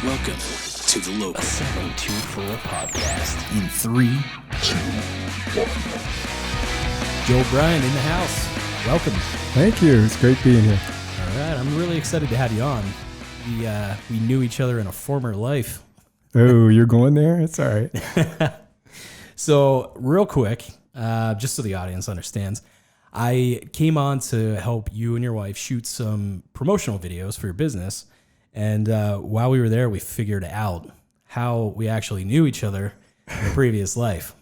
Welcome to the local A 724 podcast. in 3, 2, 1. Joe Bryan in the house. Welcome. Thank you. It's great being here. All right, I'm really excited to have you on. We knew each other in a former life. Oh, you're going there? It's all right. So real quick, just so the audience understands, I came on to help you and your wife shoot some promotional videos for your business. And while we were there, we figured out how we actually knew each other in a previous life.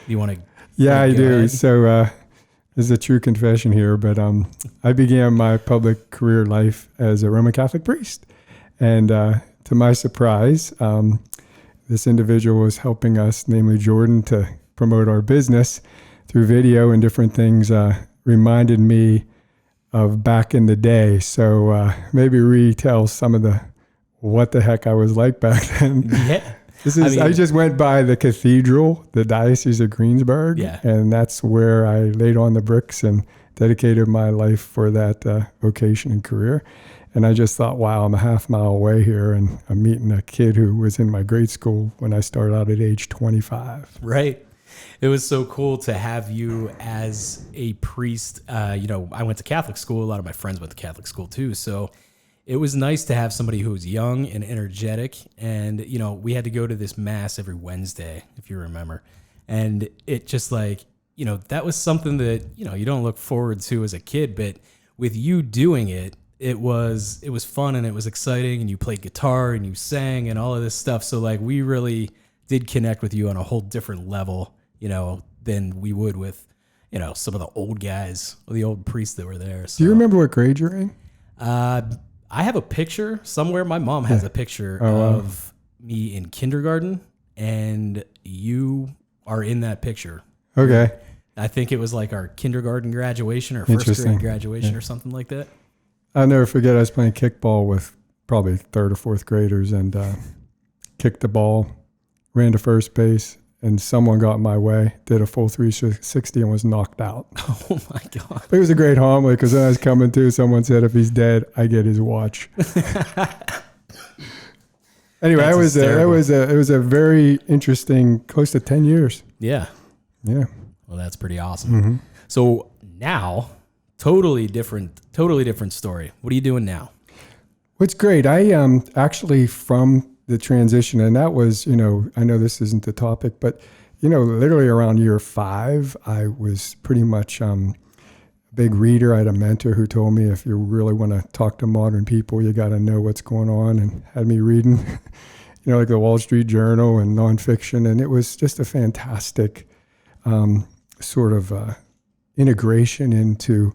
You want to? Yeah, I do. Ahead? So this is a true confession here, but I began my public career life as a Roman Catholic priest. And to my surprise, this individual was helping us, namely Jordan, to promote our business through video and different things, reminded me of back in the day. So maybe retell some of what the heck I was like back then. Yeah. I just went by the cathedral, the Diocese of Greensburg, and that's where I laid on the bricks and dedicated my life for that vocation and career. And I just thought, wow, I'm a half mile away here, and I'm meeting a kid who was in my grade school when I started out at age 25. Right. It was so cool to have you as a priest. I went to Catholic school. A lot of my friends went to Catholic school too. So it was nice to have somebody who was young and energetic. And, we had to go to this mass every Wednesday, if you remember. And it just that was something that, you don't look forward to as a kid. But with you doing it, it was fun and it was exciting. And you played guitar and you sang and all of this stuff. So we really did connect with you on a whole different level, than we would with, some of the old guys or the old priests that were there. So, do you remember what grade you're in? I have a picture somewhere. My mom has a picture of me in kindergarten, and you are in that picture. Okay. I think it was like our kindergarten graduation or first grade graduation or something like that. I'll never forget, I was playing kickball with probably third or fourth graders and kicked the ball, ran to first base, and someone got in my way, did a full 360 and was knocked out. Oh my God. It was a great homily because when I was coming to, someone said, if he's dead, I get his watch. Anyway, it was a very interesting, close to 10 years. Yeah. Yeah. Well, that's pretty awesome. So now, totally different story. What are you doing now? What's great, I actually from the transition, and that was, I know this isn't the topic, but, literally around year 5, I was pretty much a big reader. I had a mentor who told me, if you really want to talk to modern people, you got to know what's going on, and had me reading, like the Wall Street Journal and nonfiction. And it was just a fantastic sort of integration into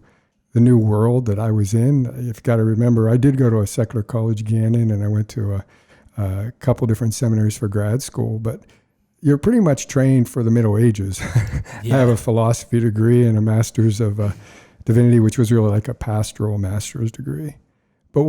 the new world that I was in. You've got to remember, I did go to a secular college, Gannon, and I went to a couple different seminaries for grad school, but you're pretty much trained for the Middle Ages. Yeah. I have a philosophy degree and a master's of divinity, which was really like a pastoral master's degree. But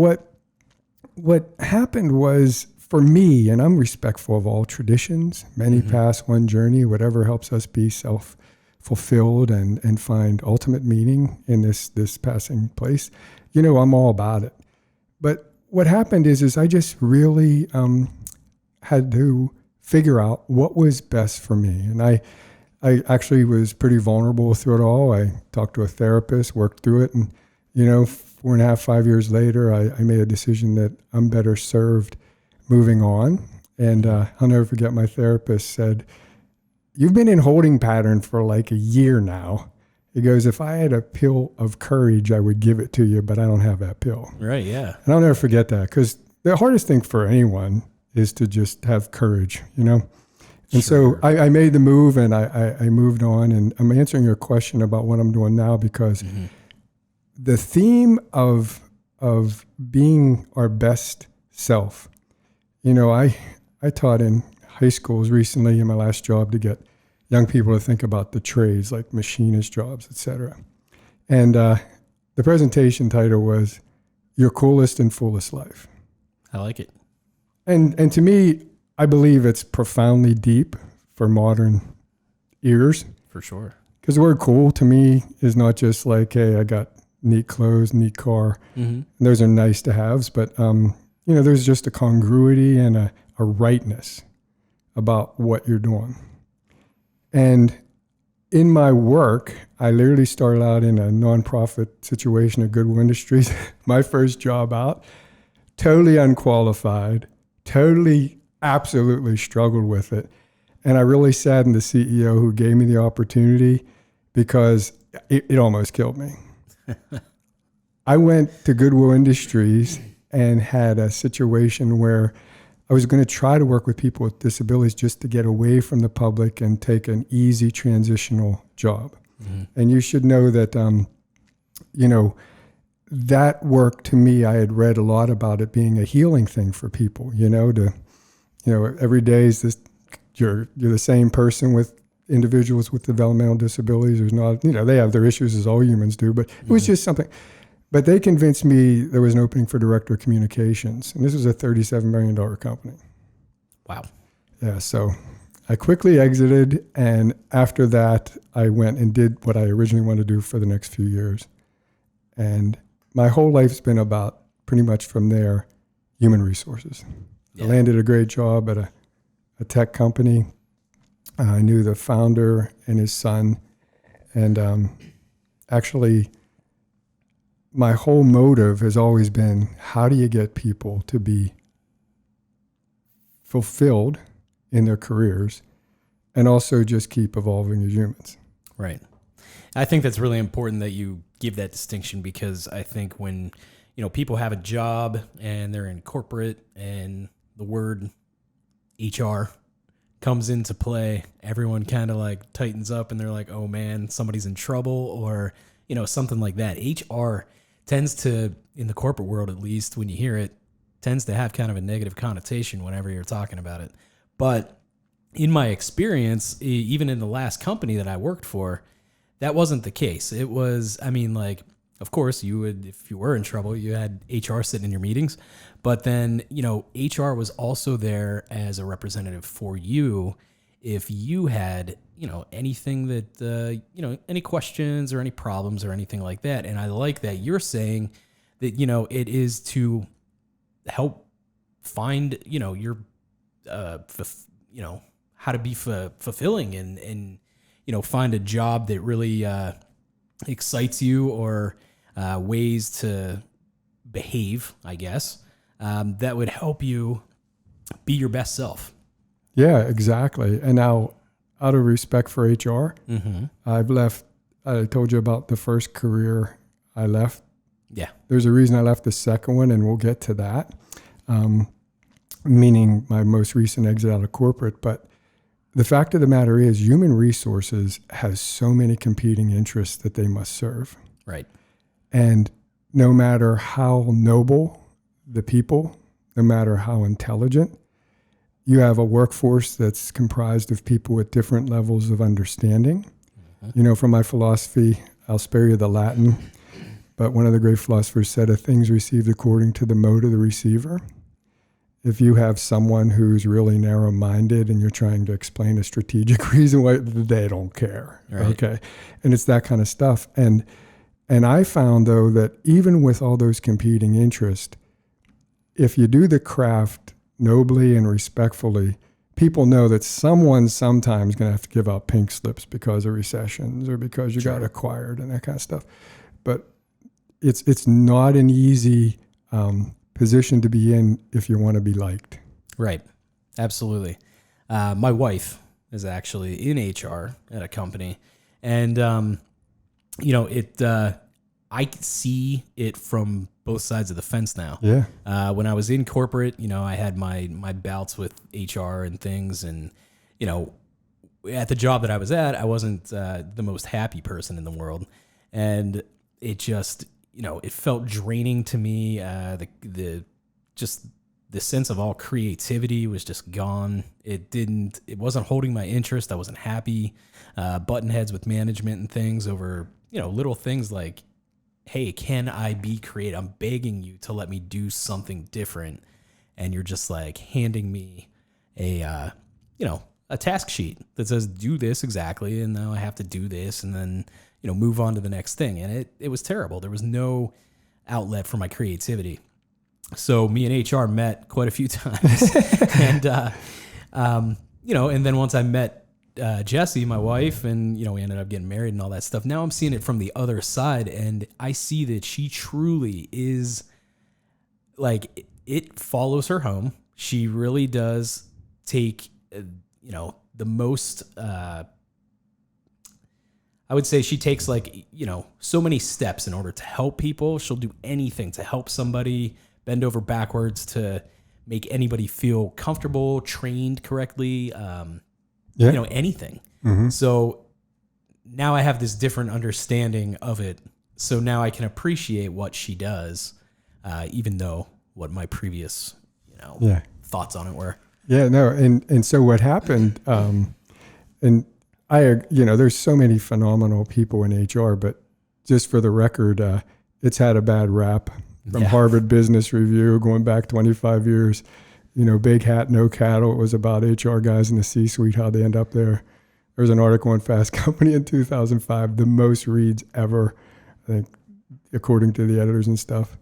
what happened was, for me, and I'm respectful of all traditions, many paths, one journey, whatever helps us be self-fulfilled and find ultimate meaning in this passing place, I'm all about it. But what happened is I just really had to figure out what was best for me. And I actually was pretty vulnerable through it all. I talked to a therapist, worked through it. And, 4.5, 5 years later, I made a decision that I'm better served moving on. And I'll never forget, my therapist said, "You've been in holding pattern for like a year now." He goes, "If I had a pill of courage, I would give it to you, but I don't have that pill." Right, yeah. And I'll never forget that, because the hardest thing for anyone is to just have courage, And Sure. so I made the move, and I moved on. And I'm answering your question about what I'm doing now, because the theme of being our best self, I taught in high schools recently in my last job to get young people to think about the trades, like machinist jobs, et cetera. And the presentation title was Your Coolest and Fullest Life. I like it. And to me, I believe it's profoundly deep for modern ears. For sure. Because the word cool to me is not just like, hey, I got neat clothes, neat car. Mm-hmm. Those are nice to haves. But, there's just a congruity and a rightness about what you're doing. And in my work, I literally started out in a nonprofit situation at Goodwill Industries. My first job out, totally unqualified, totally, absolutely struggled with it. And I really saddened the CEO who gave me the opportunity because it almost killed me. I went to Goodwill Industries and had a situation where I was going to try to work with people with disabilities just to get away from the public and take an easy transitional job. Mm-hmm. And you should know that, that work to me, I had read a lot about it being a healing thing for people, every day is this, you're the same person with individuals with developmental disabilities. There's not, they have their issues as all humans do, but it was just something. But they convinced me there was an opening for director of communications. And this was a $37 million company. Wow. Yeah. So I quickly exited. And after that, I went and did what I originally wanted to do for the next few years. And my whole life's been about, pretty much from there, human resources. Yeah. I landed a great job at a tech company. I knew the founder and his son. And actually, my whole motive has always been, how do you get people to be fulfilled in their careers and also just keep evolving as humans? Right. I think that's really important that you give that distinction, because I think when, people have a job and they're in corporate and the word HR comes into play, everyone kind of like tightens up and they're like, oh man, somebody's in trouble, or, something like that. HR tends to, in the corporate world at least, when you hear it, tends to have kind of a negative connotation whenever you're talking about it. But in my experience, even in the last company that I worked for, that wasn't the case. It was, of course, you would, if you were in trouble, you had HR sitting in your meetings. But then, HR was also there as a representative for you if you had, anything that, any questions or any problems or anything like that. And I like that you're saying that, it is to help find, your, how to be fulfilling and, find a job that really excites you, or ways to behave, I guess, that would help you be your best self. Yeah, exactly. And now, out of respect for HR, I've left. I told you about the first career I left. Yeah. There's a reason I left the second one, and we'll get to that, meaning my most recent exit out of corporate. But the fact of the matter is, human resources has so many competing interests that they must serve. Right. And no matter how noble the people, no matter how intelligent, you have a workforce that's comprised of people with different levels of understanding. Mm-hmm. From my philosophy, I'll spare you the Latin, but one of the great philosophers said, a thing's received according to the mode of the receiver. If you have someone who's really narrow-minded and you're trying to explain a strategic reason why, they don't care. Right. Okay. And it's that kind of stuff. And I found, though, that even with all those competing interests, if you do the craft nobly and respectfully, people know that someone's sometimes going to have to give out pink slips because of recessions or because you got acquired and that kind of stuff. But it's not an easy position to be in if you want to be liked. Right. Absolutely. My wife is actually in HR at a company, and I see it from both sides of the fence now. Yeah. When I was in corporate, I had my bouts with HR and things, and at the job that I was at, I wasn't the most happy person in the world, and it just it felt draining to me. The sense of all creativity was just gone. It wasn't holding my interest. I wasn't happy. Button heads with management and things over little things like, hey, can I be creative? I'm begging you to let me do something different. And you're just like handing me a task sheet that says, do this exactly. And now I have to do this and then, move on to the next thing. And it was terrible. There was no outlet for my creativity. So me and HR met quite a few times. And, and then once I met Jessie, my wife, and, we ended up getting married and all that stuff. Now I'm seeing it from the other side, and I see that she truly is like, it follows her home. She really does take, the most, I would say she takes so many steps in order to help people. She'll do anything to help somebody, bend over backwards to make anybody feel comfortable, trained correctly, anything. Mm-hmm. So now I have this different understanding of it. So now I can appreciate what she does, even though what my previous, thoughts on it were. Yeah, no. And so what happened, and there's so many phenomenal people in HR, but just for the record, it's had a bad rap from Harvard Business Review going back 25 years. Big hat, no cattle. It was about HR guys in the C-suite, how they end up there. There was an article in Fast Company in 2005, the most reads ever, I think, according to the editors and stuff,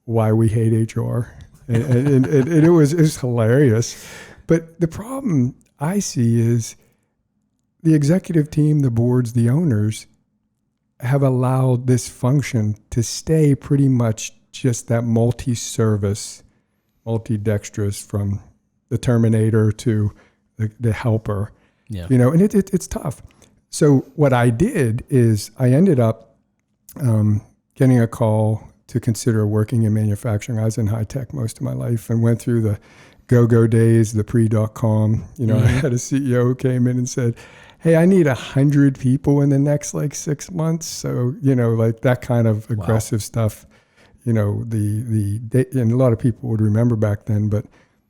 why we hate HR. And it was hilarious. But the problem I see is the executive team, the boards, the owners have allowed this function to stay pretty much just that multi-service, multi-dexterous, from the Terminator to the helper. Yeah. And it's tough. So what I did is I ended up getting a call to consider working in manufacturing. I was in high tech most of my life and went through the go-go days, the pre.com. I had a CEO who came in and said, hey, I need 100 people in the next 6 months. So, that kind of aggressive stuff, and a lot of people would remember back then, but,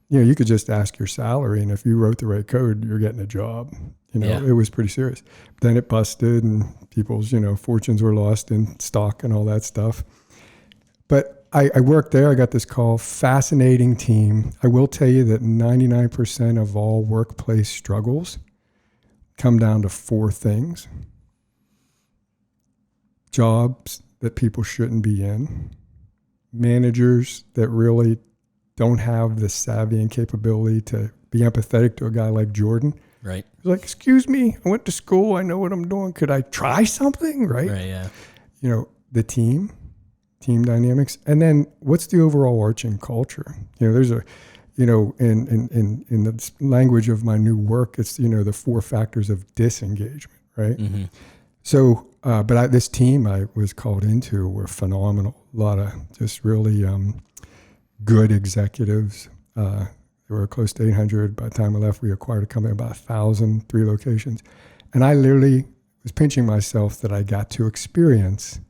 you could just ask your salary. And if you wrote the right code, you're getting a job. It was pretty serious. But then it busted and people's, fortunes were lost in stock and all that stuff. But I worked there. I got this call, fascinating team. I will tell you that 99% of all workplace struggles come down to 4 things: jobs that people shouldn't be in, managers that really don't have the savvy and capability to be empathetic to a guy like Jordan. Right. He's like, excuse me, I went to school. I know what I'm doing. Could I try something? Right. Right. Yeah. The team dynamics. And then what's the overall arching culture? There's a, in the language of my new work, it's, the 4 factors of disengagement. Right. Mm-hmm. So, but this team I was called into were phenomenal. A lot of just really good executives. There were close to 800. By the time I left, we acquired a company about 1,000, 3 locations. And I literally was pinching myself that I got to experience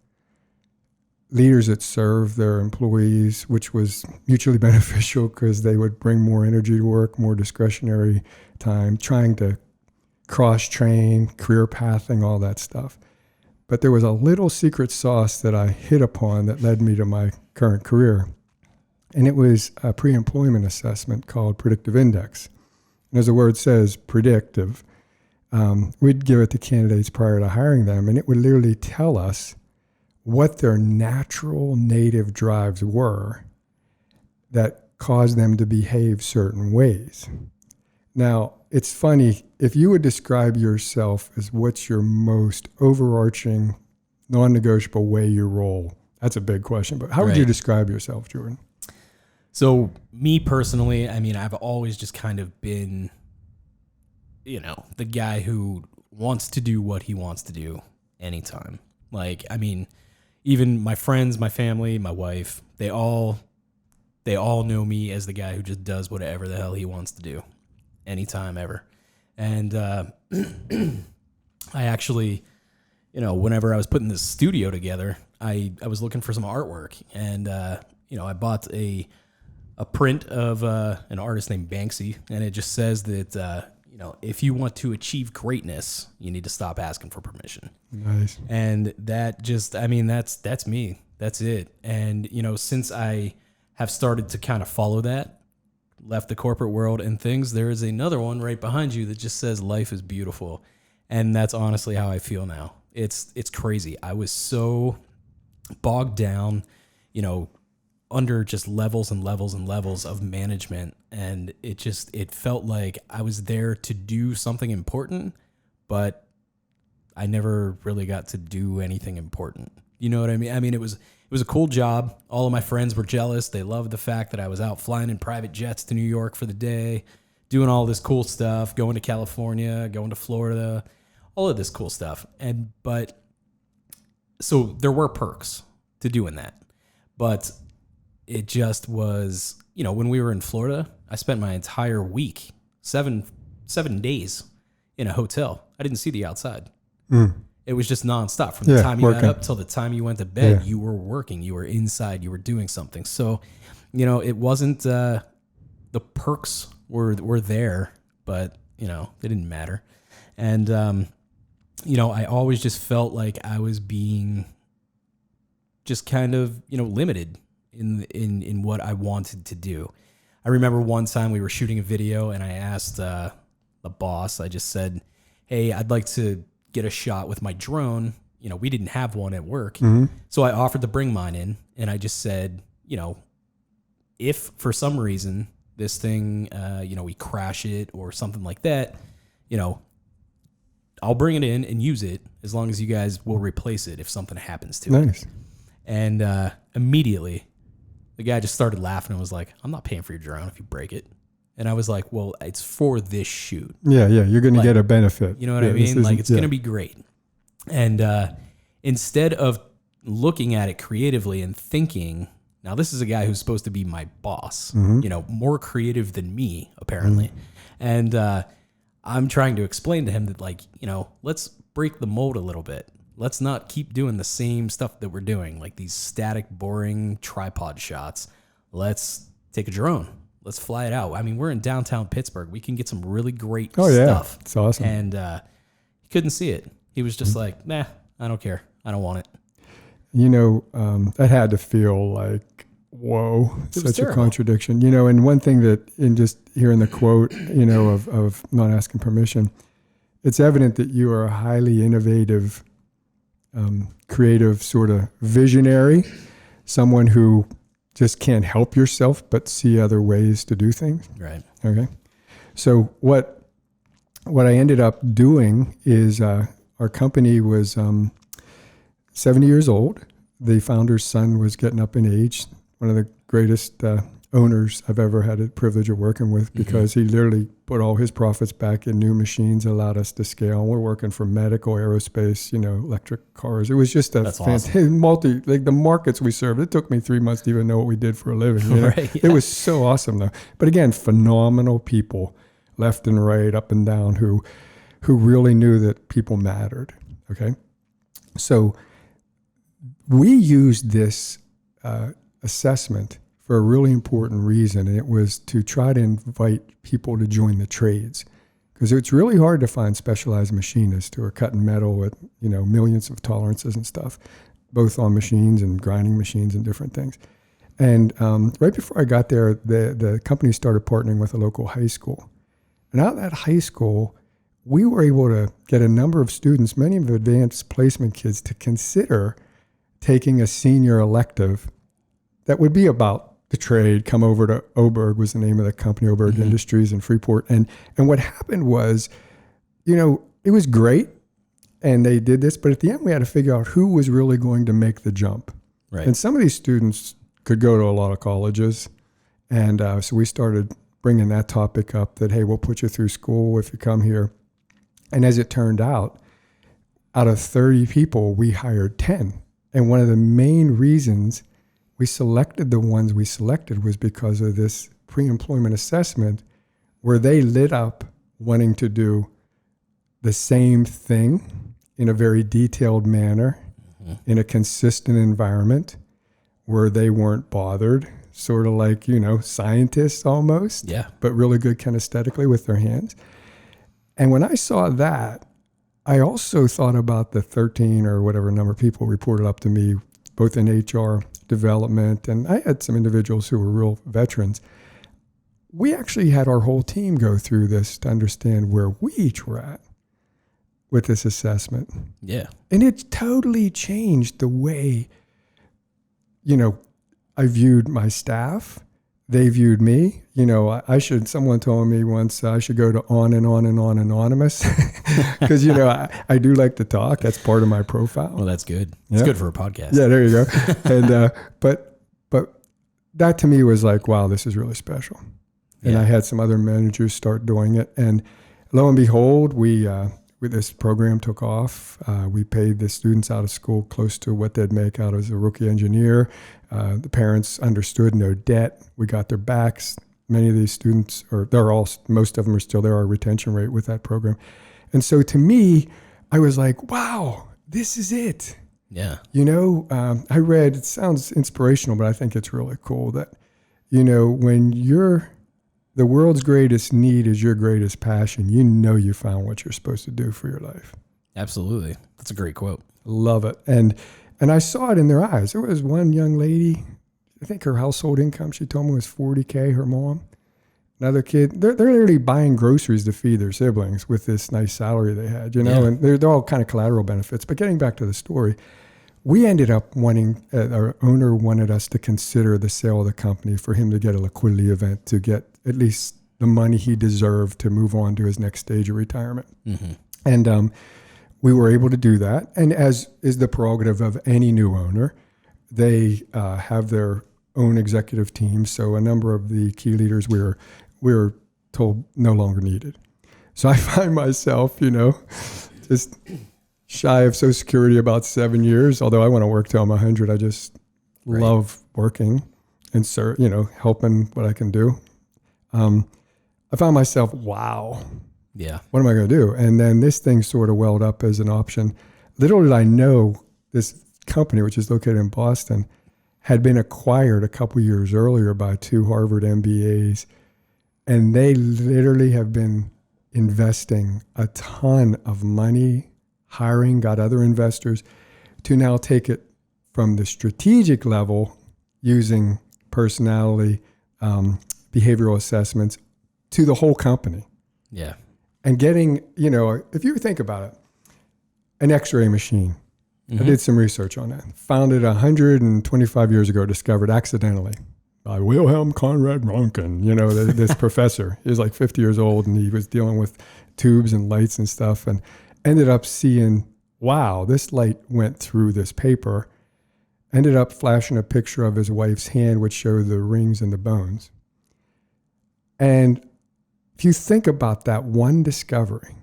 leaders that serve their employees, which was mutually beneficial because they would bring more energy to work, more discretionary time, trying to cross-train, career pathing, all that stuff. But there was a little secret sauce that I hit upon that led me to my current career. And it was a pre-employment assessment called Predictive Index. And as the word says, predictive, we'd give it to candidates prior to hiring them, and it would literally tell us what their natural native drives were that caused them to behave certain ways. Now, it's funny, if you would describe yourself as what's your most overarching, non-negotiable way you roll, that's a big question, but how would you describe yourself, Jordan? So me personally, I've always just kind of been, the guy who wants to do what he wants to do anytime. Even my friends, my family, my wife, they all know me as the guy who just does whatever the hell he wants to do anytime ever. And I actually, whenever I was putting this studio together, I was looking for some artwork, and I bought a print of an artist named Banksy, and it just says that if you want to achieve greatness, you need to stop asking for permission. Nice. And that just, that's me. That's it. And, since I have started to kind of follow that, left the corporate world and things, there is another one right behind you that just says life is beautiful. And that's honestly how I feel now. It's crazy. I was so bogged down, under just levels and levels and levels of management. And it felt like I was there to do something important, but I never really got to do anything important. You know what I mean? I mean, it was a cool job. All of my friends were jealous. They loved the fact that I was out flying in private jets to New York for the day, doing all this cool stuff, going to California, going to Florida, all of this cool stuff. But so there were perks to doing that, but it just was, when we were in Florida, I spent my entire week, seven days in a hotel. I didn't see the outside. It was just nonstop from the time you got up till the time you went to bed. You were working, you were inside, you were doing something. So, it wasn't, the perks were there, but they didn't matter. And, I always just felt like I was being just kind of, limited in what I wanted to do. I remember one time we were shooting a video and I asked, the boss, I just said, hey, I'd like to get a shot with my drone. We didn't have one at work. So I offered to bring mine in, and I just said, if for some reason this thing, we crash it or something like that, I'll bring it in and use it as long as you guys will replace it if something happens to it. And immediately the guy just started laughing and was like, I'm not paying for your drone if you break it. And I was like, well, it's for this shoot. Yeah. You're going to get a benefit. You know what I mean? Like, it's going to be great. And instead of looking at it creatively and thinking, now this is a guy who's supposed to be my boss, more creative than me, apparently. And I'm trying to explain to him that, like, let's break the mold a little bit. Let's not keep doing the same stuff that we're doing, like these static, boring tripod shots. Let's take a drone. Let's fly it out. I mean, we're in downtown Pittsburgh. We can get some really great stuff. It's awesome. And he couldn't see it. He was just like, nah, I don't care. I don't want it. That had to feel like, whoa, such terrible. a contradiction. And one thing that, in just hearing the quote, of not asking permission, it's evident that you are a highly innovative, creative sort of visionary, someone who just can't help yourself but see other ways to do things. Right. Okay. So what I ended up doing is our company was 70 years old. The founder's son was getting up in age, one of the greatest owners I've ever had the privilege of working with, because he literally put all his profits back in new machines, allowed us to scale. We're working for medical, aerospace, electric cars. It was just a fantastic the markets we served. It took me 3 months to even know what we did for a living. Right, yeah. It was so awesome though. But again, phenomenal people, left and right, up and down, who really knew that people mattered. Okay. So we used this assessment for a really important reason, and it was to try to invite people to join the trades, because it's really hard to find specialized machinists who are cutting metal with millions of tolerances and stuff, both on machines and grinding machines and different things. And right before I got there, the company started partnering with a local high school, and out of that high school, we were able to get a number of students, many of the advanced placement kids, to consider taking a senior elective that would be about the trade. Come over to Oberg was the name of the company, Oberg Industries in Freeport. And what happened was, it was great, and they did this, but at the end we had to figure out who was really going to make the jump. Right. And some of these students could go to a lot of colleges. And so we started bringing that topic up, that, hey, we'll put you through school if you come here. And as it turned out of 30 people, we hired 10. And one of the main reasons we selected the ones we selected was because of this pre-employment assessment, where they lit up wanting to do the same thing in a very detailed manner, in a consistent environment where they weren't bothered, sort of like, scientists almost, but really good kinesthetically with their hands. And when I saw that, I also thought about the 13 or whatever number of people reported up to me, both in HR, development, and I had some individuals who were real veterans. We actually had our whole team go through this to understand where we each were at with this assessment. Yeah. And it totally changed the way, I viewed my staff. They viewed me. Someone told me once I should go to On and On and On Anonymous because, I do like to talk. That's part of my profile. Well, that's good. It's good for a podcast. Yeah, there you go. And, but that to me was like, wow, this is really special. And I had some other managers start doing it. And lo and behold, this program took off. We paid the students out of school close to what they'd make out as a rookie engineer. The parents understood no debt. We got their backs. Many of these students, most of them are still there, our retention rate with that program. And so to me, I was like, wow, this is it. Yeah. I read, it sounds inspirational, but I think it's really cool that, when the world's greatest need is your greatest passion, you found what you're supposed to do for your life. Absolutely. That's a great quote. Love it. And I saw it in their eyes. There was one young lady, I think her household income, she told me, was $40K, her mom. Another kid, they're literally buying groceries to feed their siblings with this nice salary they had, and they're all kind of collateral benefits. But getting back to the story, we ended up our owner wanted us to consider the sale of the company for him to get a liquidity event to get at least the money he deserved to move on to his next stage of retirement. Mm-hmm. And we were able to do that. And as is the prerogative of any new owner, they have their own executive team. So a number of the key leaders we were told no longer needed. So I find myself, just shy of Social Security about 7 years, although I want to work till I'm 100. I just love working and helping what I can do. I found myself, wow. Yeah. What am I going to do? And then this thing sort of welled up as an option. Little did I know this company, which is located in Boston, had been acquired a couple years earlier by 2 Harvard MBAs. And they literally have been investing a ton of money, got other investors to now take it from the strategic level using personality, behavioral assessments to the whole company. Yeah. And getting, if you think about it, an X-ray machine. Mm-hmm. I did some research on that. Founded 125 years ago, discovered accidentally by Wilhelm Conrad Röntgen, this professor. He was like 50 years old and he was dealing with tubes and lights and stuff and ended up seeing, wow, this light went through this paper. Ended up flashing a picture of his wife's hand, which showed the rings and the bones. And if you think about that one discovery,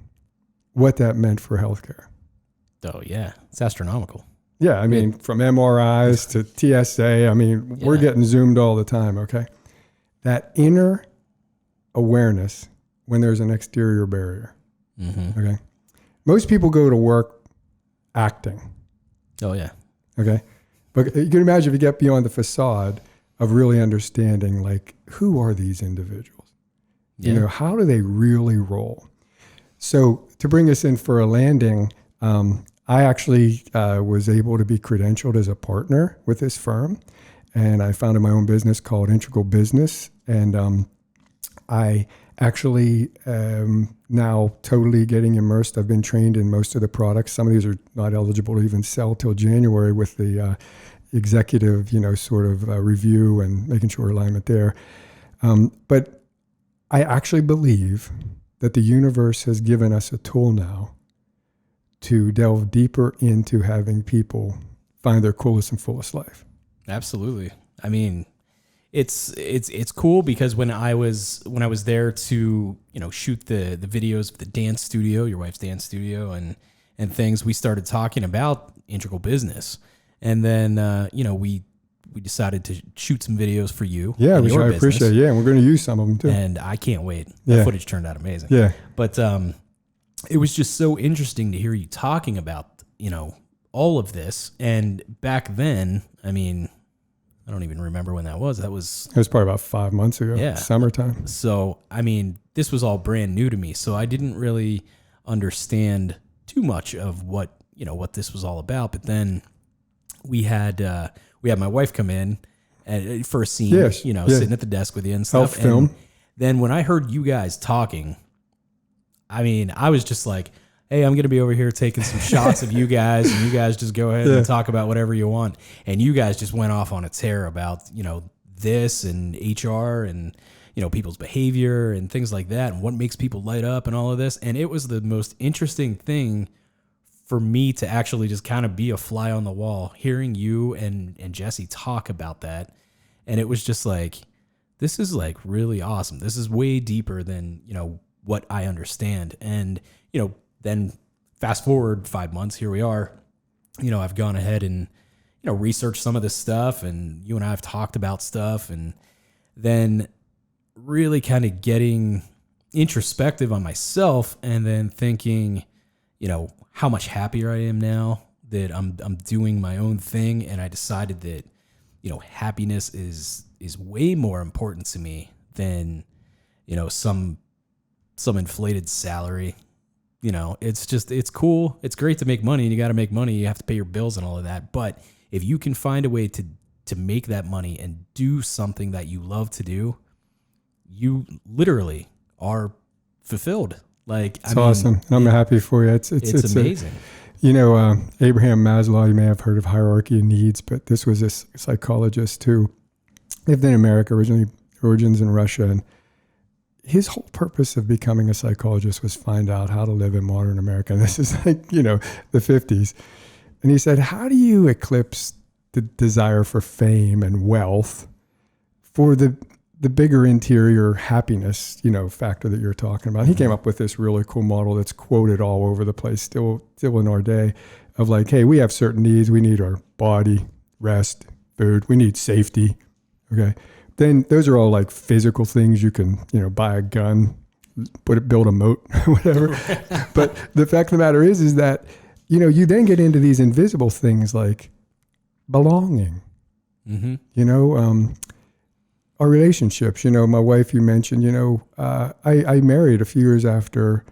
what that meant for healthcare. Oh, yeah. It's astronomical. Yeah. I mean, from MRIs to TSA, we're getting zoomed all the time. Okay. That inner awareness when there's an exterior barrier. Mm-hmm. Okay. Most people go to work acting. Oh, yeah. Okay. But you can imagine if you get beyond the facade of really understanding, like, who are these individuals? Yeah. How do they really roll? So to bring us in for a landing, I actually was able to be credentialed as a partner with this firm. And I founded my own business called Integral Business. And I actually am now totally getting immersed. I've been trained in most of the products. Some of these are not eligible to even sell till January with the executive, review and making sure alignment there. But I actually believe that the universe has given us a tool now to delve deeper into having people find their coolest and fullest life. Absolutely. I mean, it's cool because when I was there to, shoot the videos of the dance studio, your wife's dance studio and things, we started talking about integral business. And then, we decided to shoot some videos for you. Yeah, which I appreciate. Yeah, and we're going to use some of them too. And I can't wait. Yeah. The footage turned out amazing. Yeah. But it was just so interesting to hear you talking about, all of this. And back then, I don't even remember when that was. It was probably about 5 months ago. Yeah. Summertime. So, this was all brand new to me. So I didn't really understand too much of what this was all about. But then we had my wife come in for a scene, sitting at the desk with you and stuff. Film. And then when I heard you guys talking, I was just like, hey, I'm going to be over here taking some shots of you guys, and you guys just go ahead and talk about whatever you want. And you guys just went off on a tear about, this and HR and, people's behavior and things like that and what makes people light up and all of this. And it was the most interesting thing for me to actually just kind of be a fly on the wall, hearing you and Jesse talk about that. And it was just like, this is like really awesome. This is way deeper than, what I understand. And, then fast forward 5 months, here we are. I've gone ahead and, researched some of this stuff, and you and I have talked about stuff, and then really kind of getting introspective on myself, and then thinking, how much happier I am now that I'm doing my own thing. And I decided that, happiness is way more important to me than, some inflated salary. It's cool. It's great to make money, and you got to make money. You have to pay your bills and all of that. But if you can find a way to make that money and do something that you love to do, you literally are fulfilled. Like, it's awesome. I'm happy for you. It's amazing. Abraham Maslow, you may have heard of hierarchy of needs, but this was a psychologist who lived in America, origins in Russia. And his whole purpose of becoming a psychologist was find out how to live in modern America. And this is like, the 50s. And he said, how do you eclipse the desire for fame and wealth for the bigger interior happiness, factor that you're talking about? He came up with this really cool model that's quoted all over the place, still in our day, of like, hey, we have certain needs. We need our body, rest, food. We need safety. Okay. Then those are all like physical things. You can, buy a gun, build a moat, whatever. But the fact of the matter is that, you then get into these invisible things like belonging, our relationships. My wife, you mentioned, I married a few years after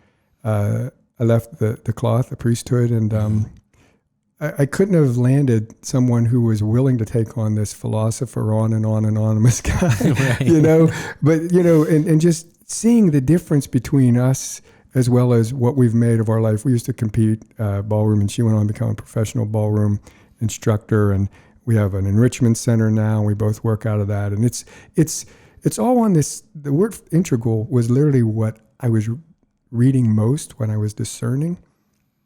I left the cloth, the priesthood, and I couldn't have landed someone who was willing to take on this philosopher on and on anonymous guy, right. But, and just seeing the difference between us as well as what we've made of our life. We used to compete ballroom, and she went on to become a professional ballroom instructor, and we have an enrichment center now, and we both work out of that. And it's all on this. The word integral was literally what I was reading most when I was discerning.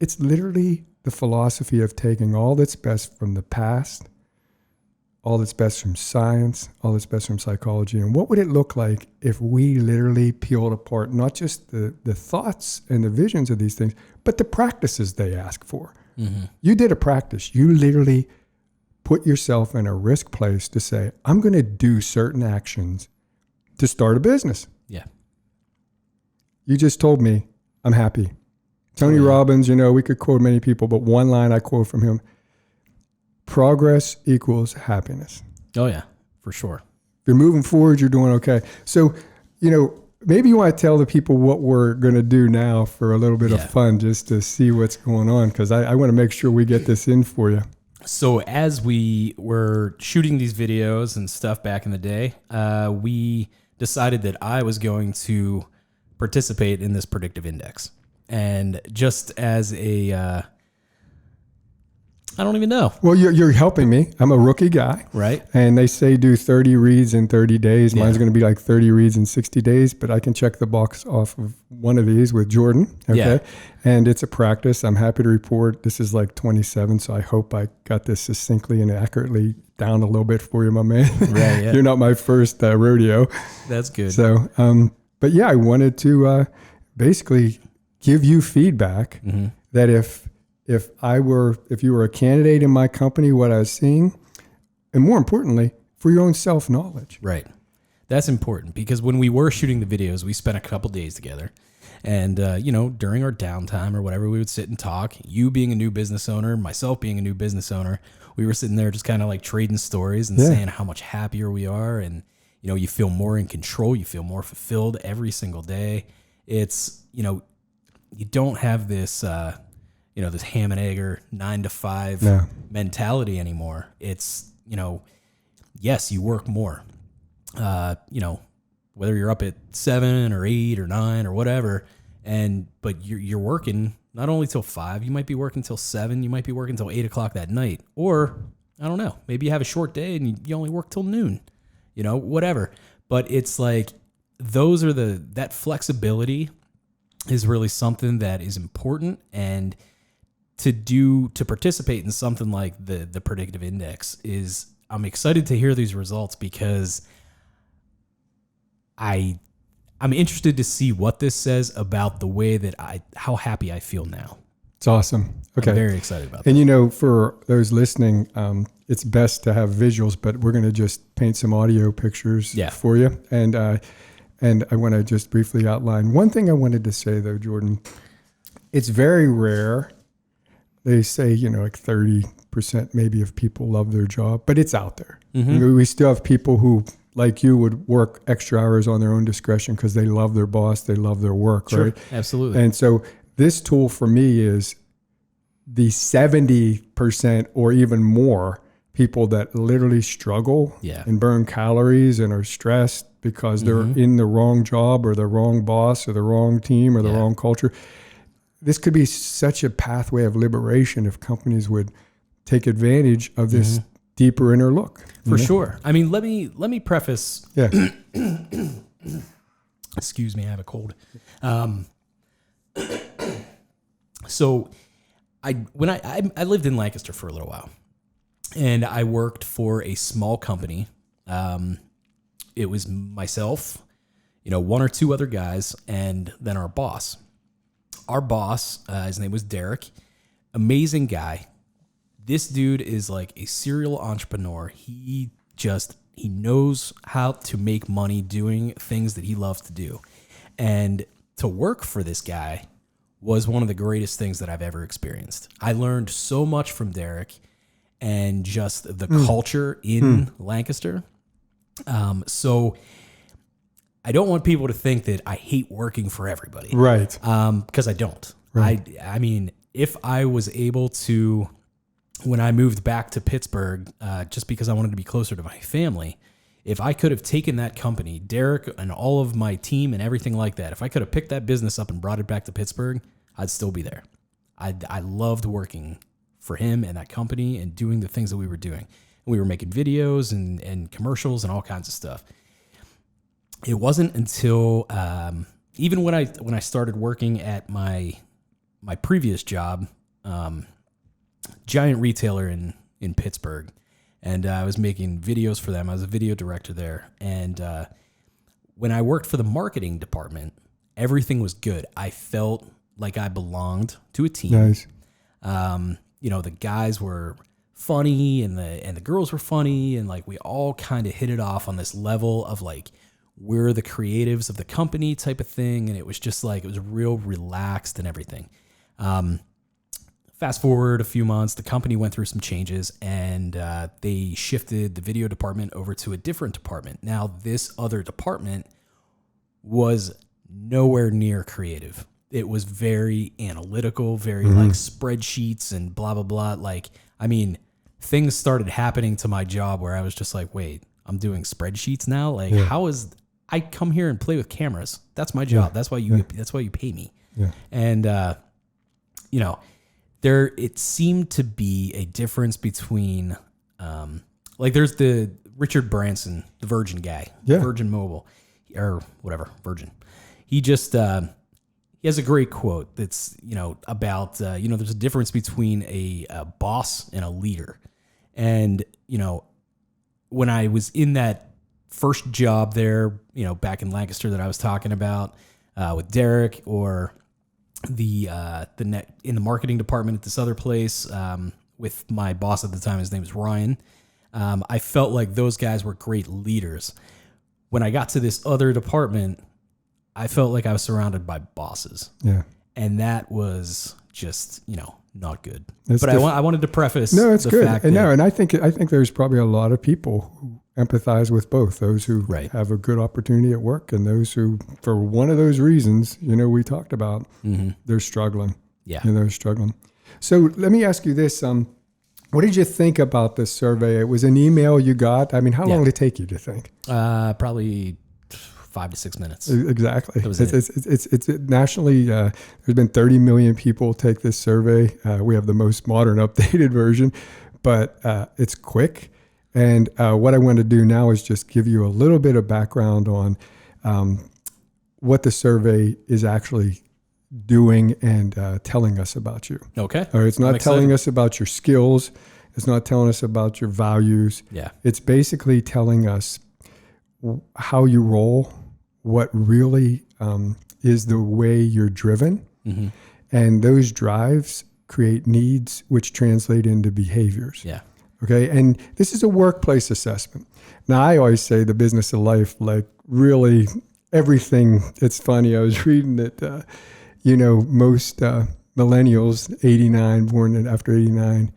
It's literally the philosophy of taking all that's best from the past, all that's best from science, all that's best from psychology. And what would it look like if we literally peeled apart not just the thoughts and the visions of these things, but the practices they ask for? Mm-hmm. You did a practice. You literally put yourself in a risk place to say, I'm going to do certain actions to start a business. Yeah. You just told me I'm happy. Tony Robbins, we could quote many people, but one line I quote from him: progress equals happiness. Oh yeah, for sure. If you're moving forward, you're doing okay. So, maybe you want to tell the people what we're going to do now for a little bit of fun, just to see what's going on. Cause I want to make sure we get this in for you. So as we were shooting these videos and stuff back in the day, we decided that I was going to participate in this predictive index. And just as I don't even know. Well, you're helping me. I'm a rookie guy. Right. And they say do 30 reads in 30 days. Mine's going to be like 30 reads in 60 days, but I can check the box off of one of these with Jordan. Okay. Yeah. And it's a practice. I'm happy to report this is like 27. So I hope I got this succinctly and accurately down a little bit for you, my man. Right. Yeah. You're not my first rodeo. That's good. So, but yeah, I wanted to basically give you feedback that if you were a candidate in my company, what I was seeing, and more importantly, for your own self-knowledge. Right. That's important, because when we were shooting the videos, we spent a couple days together, and during our downtime or whatever, we would sit and talk. You being a new business owner, myself being a new business owner, we were sitting there just kind of like trading stories and saying how much happier we are, and you feel more in control, you feel more fulfilled every single day. It's you don't have this this ham and egg 9 to 5 mentality anymore. It's, yes, you work more, whether you're up at 7 or 8 or 9 or whatever, but you're working not only till 5, you might be working till 7, you might be working till 8 o'clock that night. Or, I don't know, maybe you have a short day and you only work till noon, whatever. But it's like, that flexibility is really something that is important. And to participate in something like the predictive index I'm excited to hear these results, because I'm interested to see what this says about the way that how happy I feel now. It's awesome. Okay. I'm very excited about that. And for those listening, it's best to have visuals, but we're going to just paint some audio pictures for you. And I want to just briefly outline one thing I wanted to say though, Jordan. It's very rare. They say, like 30% maybe of people love their job, but it's out there. Mm-hmm. We still have people who, like you, would work extra hours on their own discretion because they love their boss, they love their work, sure, right? Absolutely. And so this tool for me is the 70% or even more people that literally struggle and burn calories and are stressed because they're in the wrong job or the wrong boss or the wrong team or the wrong culture. This could be such a pathway of liberation if companies would take advantage of this deeper inner look. For sure. I mean, let me preface. Yeah. Excuse me, I have a cold. So I lived in Lancaster for a little while, and I worked for a small company. It was myself, one or two other guys, and then our boss. Our boss, his name was Derek, amazing guy. This dude is like a serial entrepreneur. He knows how to make money doing things that he loves to do. And to work for this guy was one of the greatest things that I've ever experienced. I learned so much from Derek and just the culture in Lancaster. So I don't want people to think that I hate working for everybody. Right. Because I don't. Right. I mean, if I was able to, when I moved back to Pittsburgh, just because I wanted to be closer to my family, if I could have taken that company, Derek and all of my team and everything like that, if I could have picked that business up and brought it back to Pittsburgh, I'd still be there. I loved working for him and that company and doing the things that we were doing. We were making videos and commercials and all kinds of stuff. It wasn't until even when I started working at my previous job, giant retailer in Pittsburgh, and I was making videos for them. I was a video director there, and when I worked for the marketing department, everything was good. I felt like I belonged to a team. Nice. The guys were funny, and the girls were funny, and like we all kind of hit it off on this level of like, we're the creatives of the company type of thing. And it was just like, it was real relaxed and everything. Fast forward a few months, the company went through some changes, and they shifted the video department over to a different department. Now, this other department was nowhere near creative. It was very analytical, very like spreadsheets and blah, blah, blah. Like, I mean, things started happening to my job where I was just like, wait, I'm doing spreadsheets now? Like, how is... I come here and play with cameras. That's my job. That's why you pay me. Yeah. And it seemed to be a difference between like there's the Richard Branson, the Virgin guy, Virgin Mobile or whatever, Virgin. He just he has a great quote that's, about there's a difference between a boss and a leader. And, when I was in that first job there, back in Lancaster that I was talking about with Derek, or in the marketing department at this other place with my boss at the time, his name was Ryan. I felt like those guys were great leaders. When I got to this other department, I felt like I was surrounded by bosses. Yeah. And that was just, not good. But I wanted to preface it's the good. fact and that... and I think there's probably a lot of people who empathize with both, those who have a good opportunity at work and those who, for one of those reasons, we talked about, they're struggling. Yeah. They're struggling. So let me ask you this. What did you think about this survey? It was an email you got. I mean, how long did it take you to think? Probably 5 to 6 minutes. Exactly. That was It's nationally, there's been 30 million people take this survey. We have the most modern updated version, but it's quick. And what I want to do now is just give you a little bit of background on what the survey is actually doing and telling us about you. Okay. All right, it's not telling us about your skills. It's not telling us about your values. Yeah. It's basically telling us how you roll, what really is the way you're driven. Mm-hmm. And those drives create needs, which translate into behaviors. Yeah. Okay. And this is a workplace assessment. Now, I always say the business of life, like really everything. It's funny. I was reading that, most millennials, 89, born after 89,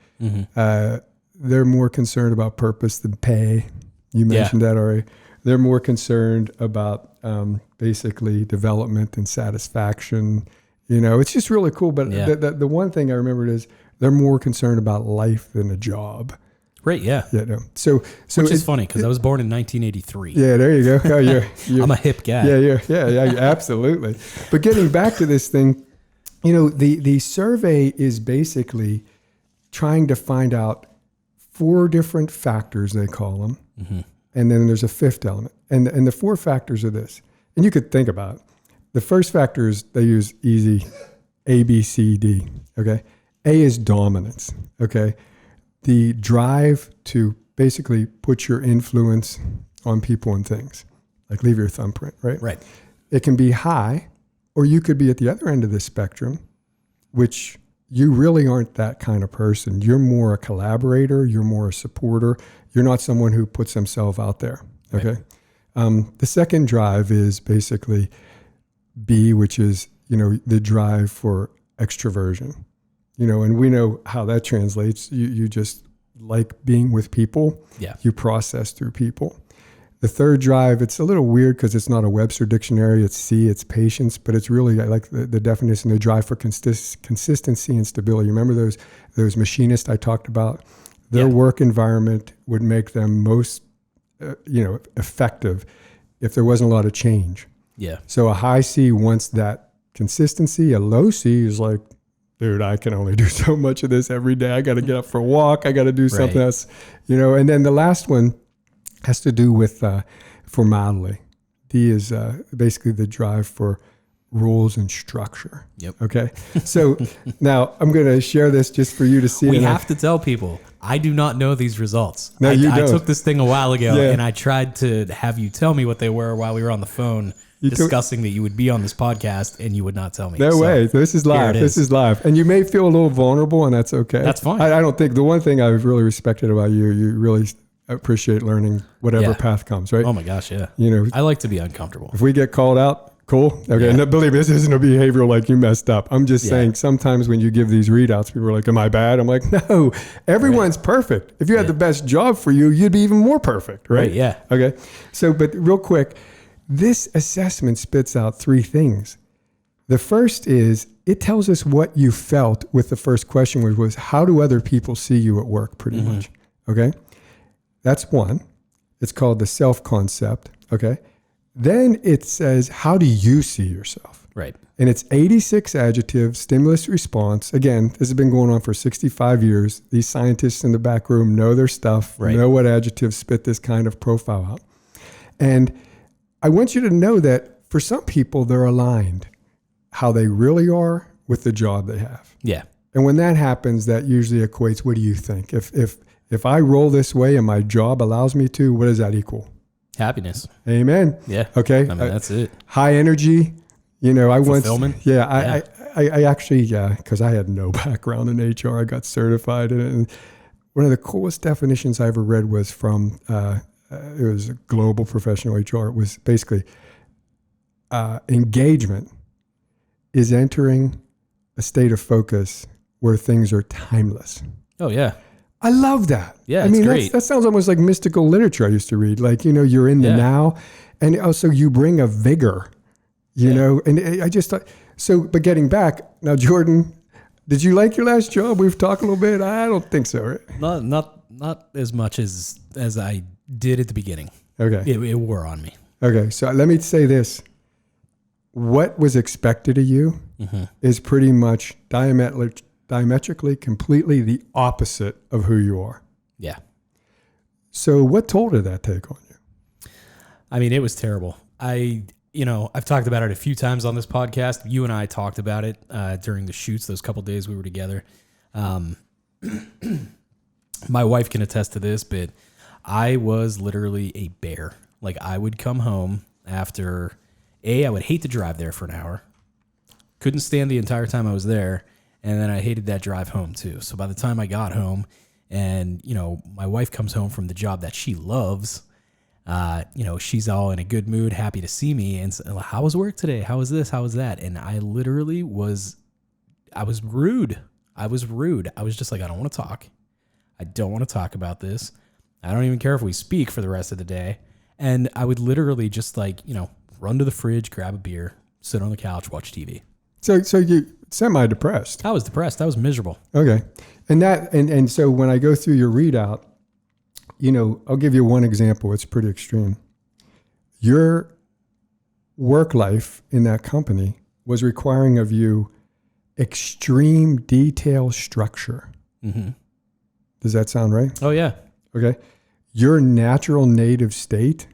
they're more concerned about purpose than pay. You mentioned that already. They're more concerned about basically development and satisfaction. It's just really cool. But the one thing I remembered is they're more concerned about life than a job. Right. Yeah. Yeah. No. So which is funny because I was born in 1983. Yeah. There you go. Oh, you're I'm a hip guy. Yeah. Absolutely. But getting back to this thing, the survey is basically trying to find out 4 different factors, they call them. Mm-hmm. And then there's a 5th element. And the 4 factors are this. And you could think about it. The first factor is they use easy A, B, C, D. Okay. A is dominance. Okay. The drive to basically put your influence on people and things, like leave your thumbprint, right? Right. It can be high, or you could be at the other end of the spectrum, which you really aren't that kind of person. You're more a collaborator. You're more a supporter. You're not someone who puts himself out there. Okay. Right. The second drive is basically B, which is, the drive for extraversion. And we know how that translates. You just like being with people. Yeah. You process through people. The third drive, it's a little weird because it's not a Webster dictionary. It's C, it's patience, but it's really, I like the definition, the drive for consistency and stability. Remember those machinists I talked about? Their work environment would make them most, effective if there wasn't a lot of change. Yeah. So a high C wants that consistency. A low C is like, dude, I can only do so much of this every day. I got to get up for a walk. I got to do something else, And then the last one has to do with formality. D is basically the drive for rules and structure. Yep. Okay. So now I'm going to share this just for you to see. We have to tell people, I do not know these results. No, you don't. I took this thing a while ago and I tried to have you tell me what they were while we were on the phone discussing that you would be on this podcast and you would not tell me. No way. This is live. This is live. And you may feel a little vulnerable and that's okay. That's fine. I don't think the one thing I've really respected about you really appreciate learning whatever path comes, right? Oh my gosh. Yeah. I like to be uncomfortable. If we get called out, cool. Okay. And believe me, this isn't a behavioral like you messed up. I'm just saying sometimes when you give these readouts, people are like, am I bad? I'm like, no, everyone's perfect. If you had the best job for you, you'd be even more perfect. Right. Yeah. Okay. So, but real quick, this assessment spits out 3 things. The first is it tells us what you felt with the first question, which was, how do other people see you at work pretty much? Okay. That's one. It's called the self concept. Okay. Then it says, how do you see yourself? Right. And it's 86 adjectives, stimulus response. Again, this has been going on for 65 years. These scientists in the back room know their stuff, know what adjectives spit this kind of profile out. And I want you to know that for some people, they're aligned how they really are with the job they have. Yeah. And when that happens, that usually equates, what do you think? If I roll this way and my job allows me to, what does that equal? Happiness. Amen. Yeah. Okay. I mean, that's it. High energy. I Fulfillment. I actually, because I had no background in HR, I got certified in it. And one of the coolest definitions I ever read was from, it was a global professional HR. It was basically engagement is entering a state of focus where things are timeless. Oh, yeah. I love that. Yeah, it's great. That sounds almost like mystical literature I used to read. Like, you're in the now. And also you bring a vigor, and I just thought, but getting back, now, Jordan, did you like your last job? We've talked a little bit. I don't think so, right? Not as much as I did at the beginning. Okay. It wore on me. Okay, so let me say this. What was expected of you is pretty much diametrically, completely the opposite of who you are. Yeah. So what toll did that take on you? I mean, it was terrible. I've talked about it a few times on this podcast. You and I talked about it during the shoots, those couple days we were together. My wife can attest to this, but I was literally a bear. Like, I would come home after, I would hate to drive there for an hour. Couldn't stand the entire time I was there. And then I hated that drive home too. So by the time I got home and, my wife comes home from the job that she loves, she's all in a good mood, happy to see me. And so, how was work today? How was this? How was that? And I literally was rude. I was just like, I don't want to talk. I don't want to talk about this. I don't even care if we speak for the rest of the day. And I would literally just run to the fridge, grab a beer, sit on the couch, watch TV. So you semi-depressed. I was depressed. I was miserable. Okay. And so when I go through your readout, I'll give you one example. It's pretty extreme. Your work life in that company was requiring of you extreme detail structure. Mm-hmm. Does that sound right? Oh, yeah. Okay. Your natural native state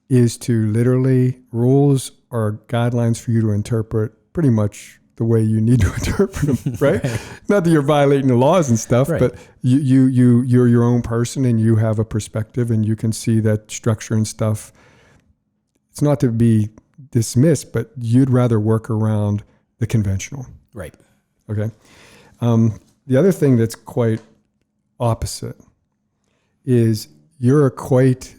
is to literally rules or guidelines for you to interpret pretty much the way you need to interpret them, right? Not that you're violating the laws and stuff, right. but you're your own person and you have a perspective and you can see that structure and stuff. It's not to be dismissed, but you'd rather work around the conventional. Right. Okay. The other thing that's quite opposite is you're quite